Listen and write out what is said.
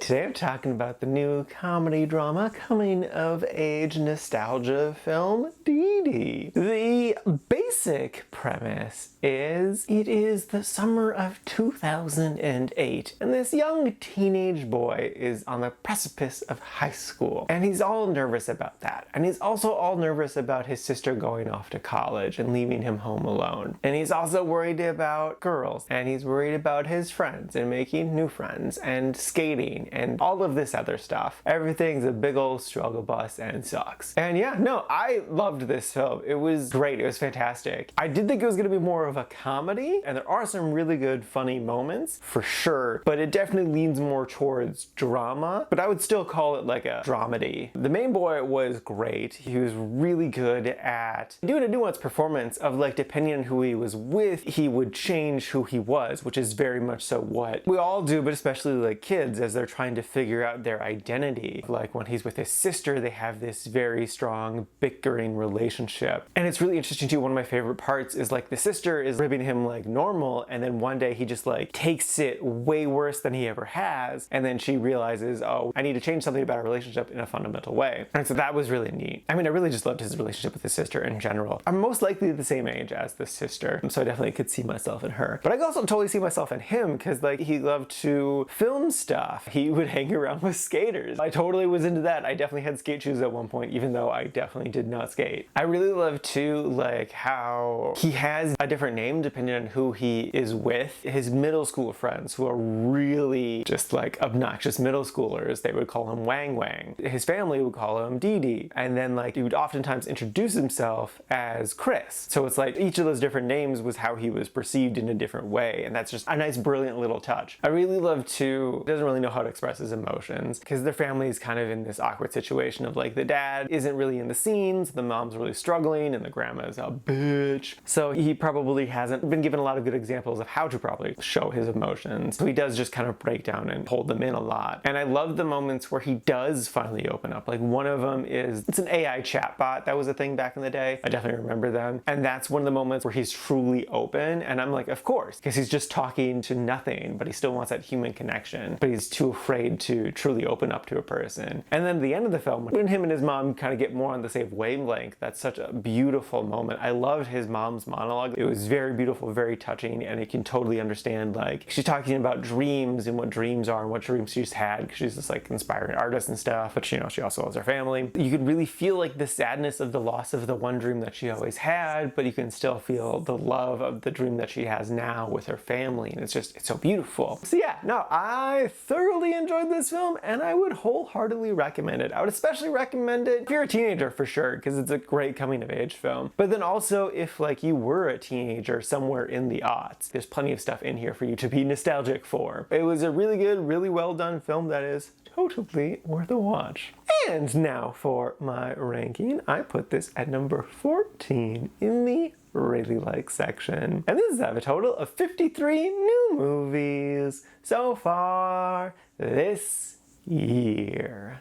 Today I'm talking about the new comedy drama coming of age nostalgia film, Didi. The basic premise is it is the summer of 2008 and this young teenage boy is on the precipice of high school and he's all nervous about that, and he's also all nervous about his sister going off to college and leaving him home alone, and he's also worried about girls, and he's worried about his friends and making new friends and skating and all of this other stuff. Everything's a big old struggle bus and sucks. And yeah, no, I loved this film. It was great. It was fantastic. I did think it was going to be more of a comedy, and there are some really good funny moments for sure, but it definitely leans more towards drama, but I would still call it like a dramedy. The main boy was great. He was really good at doing a nuanced performance of, like, depending on who he was with, he would change who he was, which is very much so what we all do, but especially like kids as they're trying to figure out their identity. Like when he's with his sister, they have this very strong bickering relationship. And it's really interesting too. One of my favorite parts is like the sister is ribbing him like normal, and then one day he just like takes it way worse than he ever has, and then she realizes, oh, I need to change something about our relationship in a fundamental way. And so that was really neat. I mean, I really just loved his relationship with his sister in general. I'm most likely the same age as the sister, so I definitely could see myself in her. But I could also totally see myself in him because like he loved to film stuff. He would hang around with skaters. I totally was into that. I definitely had skate shoes at one point, even though I definitely did not skate. I really love too like how he has a different name depending on who he is with. His middle school friends, who are really just like obnoxious middle schoolers, they would call him Wang Wang. His family would call him Didi. And then like he would oftentimes introduce himself as Chris. So it's like each of those different names was how he was perceived in a different way, and that's just a nice brilliant little touch. I really love too, doesn't really know how to express his emotions because their family is kind of in this awkward situation of like the dad isn't really in the scenes, the mom's really struggling, and the grandma's a bitch. So he probably hasn't been given a lot of good examples of how to probably show his emotions. So he does just kind of break down and hold them in a lot. And I love the moments where he does finally open up. Like one of them is, it's an AI chatbot. That was a thing back in the day. I definitely remember them. And that's one of the moments where he's truly open. And I'm like, of course, because he's just talking to nothing, but he still wants that human connection, but he's too afraid to truly open up to a person. And then at the end of the film, when him and his mom kind of get more on the same wavelength, that's such a beautiful moment. I loved his mom's monologue. It was very beautiful, very touching, and you can totally understand, like, she's talking about dreams and what dreams are and what dreams she's had, because she's this like inspiring artist and stuff, but you know, she also loves her family. You could really feel like the sadness of the loss of the one dream that she always had, but you can still feel the love of the dream that she has now with her family, and it's so beautiful. So yeah, no, I thoroughly enjoyed this film, and I would wholeheartedly recommend it. I would especially recommend it if you're a teenager for sure, because it's a great coming of age film. But then also if like you were a teenager somewhere in the aughts, there's plenty of stuff in here for you to be nostalgic for. It was a really good, really well done film that is totally worth a watch. And now for my ranking, I put this at number 14 in the really like section. And this is a total of 53 new movies so far this year.